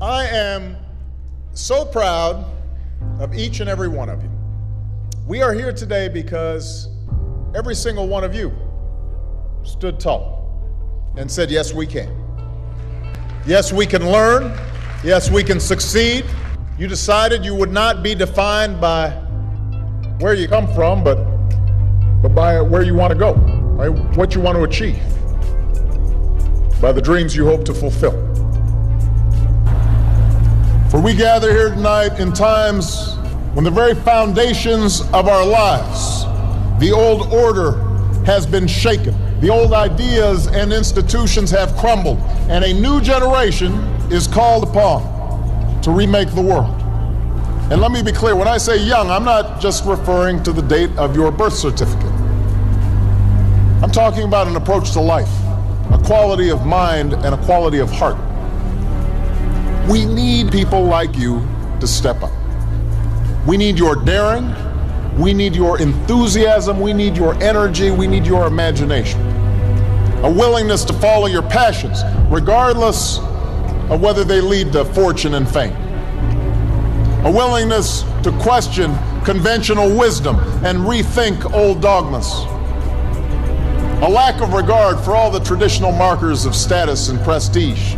I am so proud of each and every one of you. We are here today because every single one of you stood tall and said, yes, we can. Yes, we can learn. Yes, we can succeed. You decided you would not be defined by where you come from, but by where you want to go, by what you want to achieve, by the dreams you hope to fulfill. For we gather here tonight in times when the very foundations of our lives, the old order has been shaken. The old ideas and institutions have crumbled, and a new generation is called upon to remake the world. And let me be clear, when I say young, I'm not just referring to the date of your birth certificate. I'm talking about an approach to life, a quality of mind and a quality of heart. We need people like you to step up. We need your daring, we need your enthusiasm, we need your energy, we need your imagination. A willingness to follow your passions, regardless of whether they lead to fortune and fame. A willingness to question conventional wisdom and rethink old dogmas. A lack of regard for all the traditional markers of status and prestige.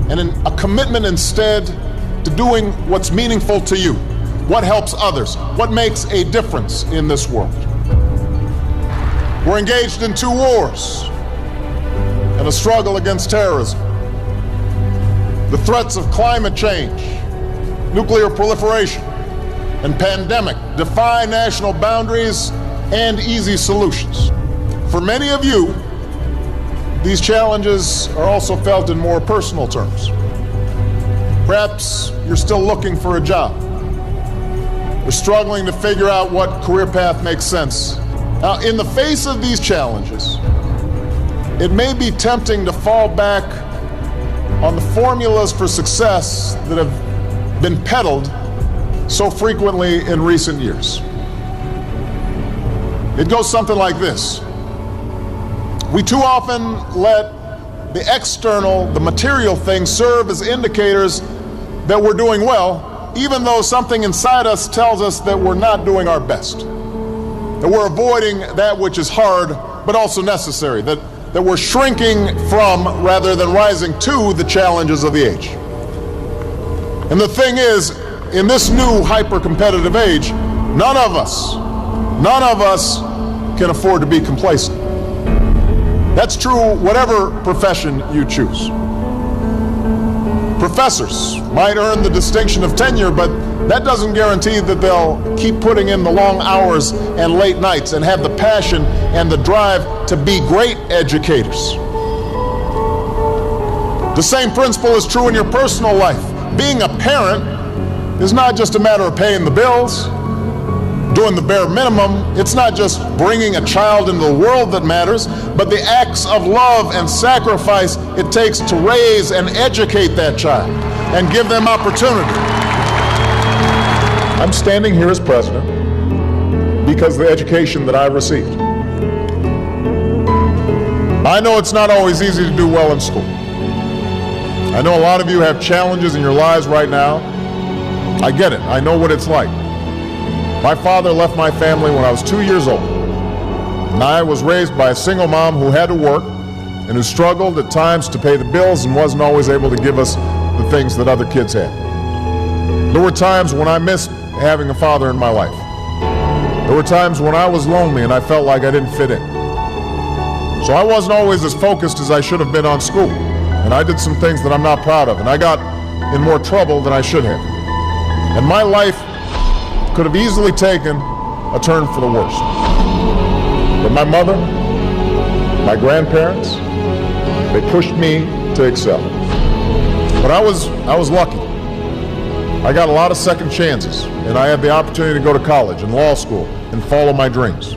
And a commitment instead to doing what's meaningful to you, what helps others, what makes a difference in this world. We're engaged in 2 wars and a struggle against terrorism. The threats of climate change, nuclear proliferation, and pandemic defy national boundaries and easy solutions. For many of you, these challenges are also felt in more personal terms. Perhaps you're still looking for a job. You're struggling to figure out what career path makes sense. Now, in the face of these challenges, it may be tempting to fall back on the formulas for success that have been peddled so frequently in recent years. It goes something like this. We too often let the external, the material things serve as indicators that we're doing well, even though something inside us tells us that we're not doing our best, that we're avoiding that which is hard but also necessary, that we're shrinking from rather than rising to the challenges of the age. And the thing is, in this new hyper-competitive age, none of us can afford to be complacent. That's true whatever profession you choose. Professors might earn the distinction of tenure, but that doesn't guarantee that they'll keep putting in the long hours and late nights and have the passion and the drive to be great educators. The same principle is true in your personal life. Being a parent is not just a matter of paying the bills, doing the bare minimum. It's not just bringing a child into the world that matters, but the acts of love and sacrifice it takes to raise and educate that child and give them opportunity. I'm standing here as president because of the education that I've received. I know it's not always easy to do well in school. I know a lot of you have challenges in your lives right now. I get it. I know what it's like. My father left my family when I was 2 years old, and I was raised by a single mom who had to work and who struggled at times to pay the bills and wasn't always able to give us the things that other kids had. There were times when I missed having a father in my life. There were times when I was lonely and I felt like I didn't fit in. So I wasn't always as focused as I should have been on school, and I did some things that I'm not proud of, and I got in more trouble than I should have. And my life could have easily taken a turn for the worst. But my mother, my grandparents, they pushed me to excel. But I was lucky. I got a lot of second chances, and I had the opportunity to go to college and law school and follow my dreams.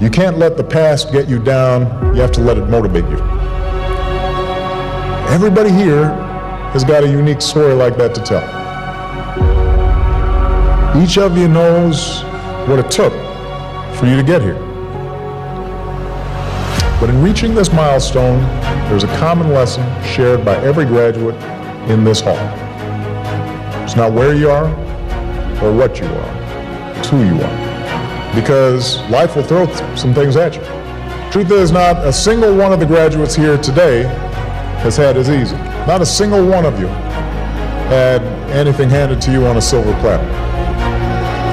You can't let the past get you down. You have to let it motivate you. Everybody here has got a unique story like that to tell. Each of you knows what it took for you to get here. But in reaching this milestone, there's a common lesson shared by every graduate in this hall. It's not where you are or what you are. It's who you are. Because life will throw some things at you. Truth is, not a single one of the graduates here today has had as easy. Not a single one of you had anything handed to you on a silver platter.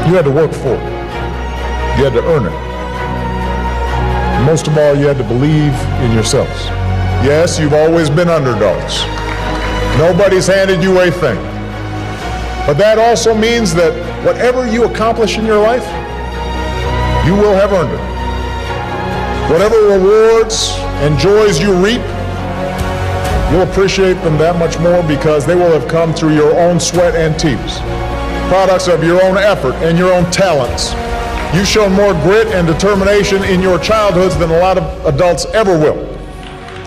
You had to work for it. You had to earn it. And most of all, you had to believe in yourselves. Yes, you've always been underdogs. Nobody's handed you a thing. But that also means that whatever you accomplish in your life, you will have earned it. Whatever rewards and joys you reap, you'll appreciate them that much more because they will have come through your own sweat and tears, products of your own effort and your own talents. You've shown more grit and determination in your childhoods than a lot of adults ever will.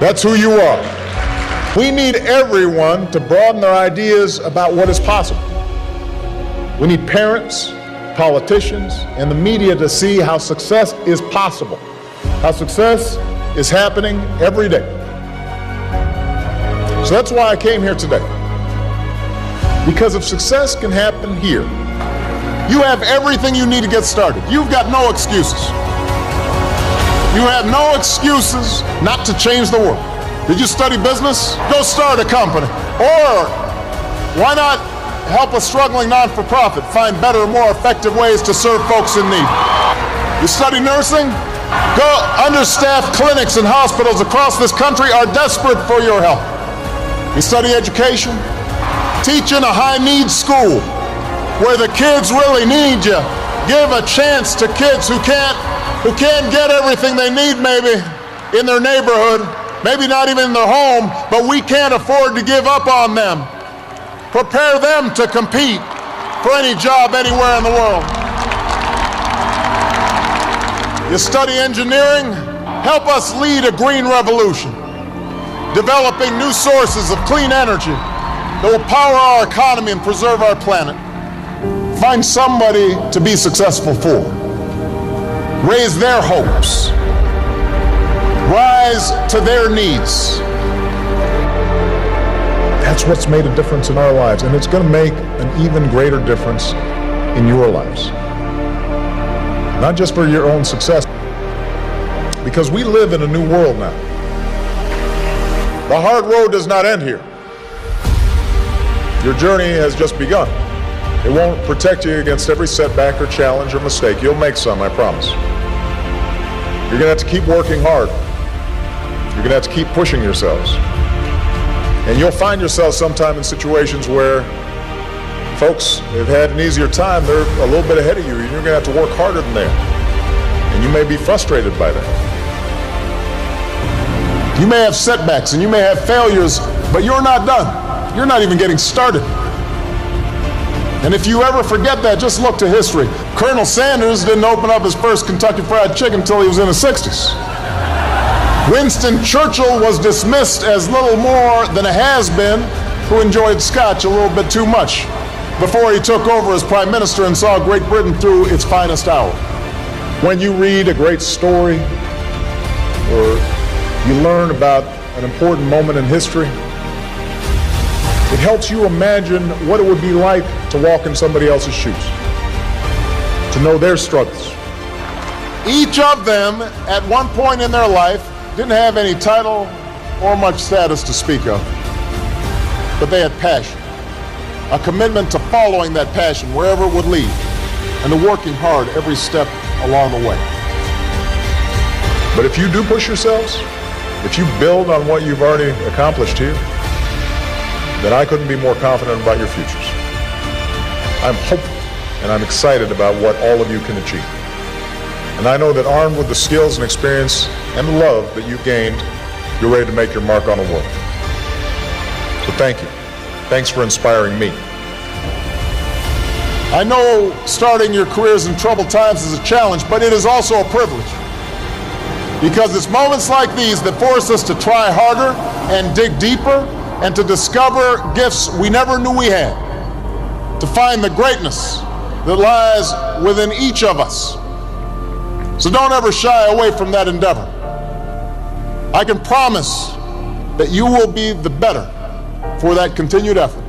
That's who you are. We need everyone to broaden their ideas about what is possible. We need parents, politicians, and the media to see how success is possible, how success is happening every day. So that's why I came here today. Because if success can happen here, you have everything you need to get started. You've got no excuses. You have no excuses not to change the world. Did you study business? Go start a company. Or why not help a struggling non-for-profit find better, more effective ways to serve folks in need? You study nursing? Go. Understaffed clinics and hospitals across this country are desperate for your help. You study education? Teach in a high-needs school where the kids really need you. Give a chance to kids who can't get everything they need maybe in their neighborhood, maybe not even in their home, but we can't afford to give up on them. Prepare them to compete for any job anywhere in the world. You study engineering? Help us lead a green revolution, developing new sources of clean energy that will power our economy and preserve our planet. Find somebody to be successful for. Raise their hopes. Rise to their needs. That's what's made a difference in our lives, and it's going to make an even greater difference in your lives. Not just for your own success, because we live in a new world now. The hard road does not end here. Your journey has just begun. It won't protect you against every setback or challenge or mistake. You'll make some, I promise. You're going to have to keep working hard. You're going to have to keep pushing yourselves. And you'll find yourself sometime in situations where folks have had an easier time. They're a little bit ahead of you, and you're going to have to work harder than they are. And you may be frustrated by that. You may have setbacks and you may have failures, but you're not done. You're not even getting started. And if you ever forget that, just look to history. Colonel Sanders didn't open up his first Kentucky Fried Chicken until he was in his 60s. Winston Churchill was dismissed as little more than a has-been who enjoyed scotch a little bit too much before he took over as Prime Minister and saw Great Britain through its finest hour. When you read a great story or you learn about an important moment in history, it helps you imagine what it would be like to walk in somebody else's shoes, to know their struggles. Each of them, at one point in their life, didn't have any title or much status to speak of, but they had passion, a commitment to following that passion wherever it would lead, and to working hard every step along the way. But if you do push yourselves, if you build on what you've already accomplished here, then I couldn't be more confident about your futures. I'm hopeful and I'm excited about what all of you can achieve. And I know that armed with the skills and experience and the love that you've gained, you're ready to make your mark on the world. So thank you. Thanks for inspiring me. I know starting your careers in troubled times is a challenge, but it is also a privilege. Because it's moments like these that force us to try harder and dig deeper and to discover gifts we never knew we had, to find the greatness that lies within each of us. So don't ever shy away from that endeavor. I can promise that you will be the better for that continued effort.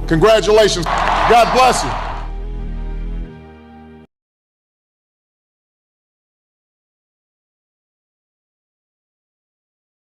Congratulations. God bless you.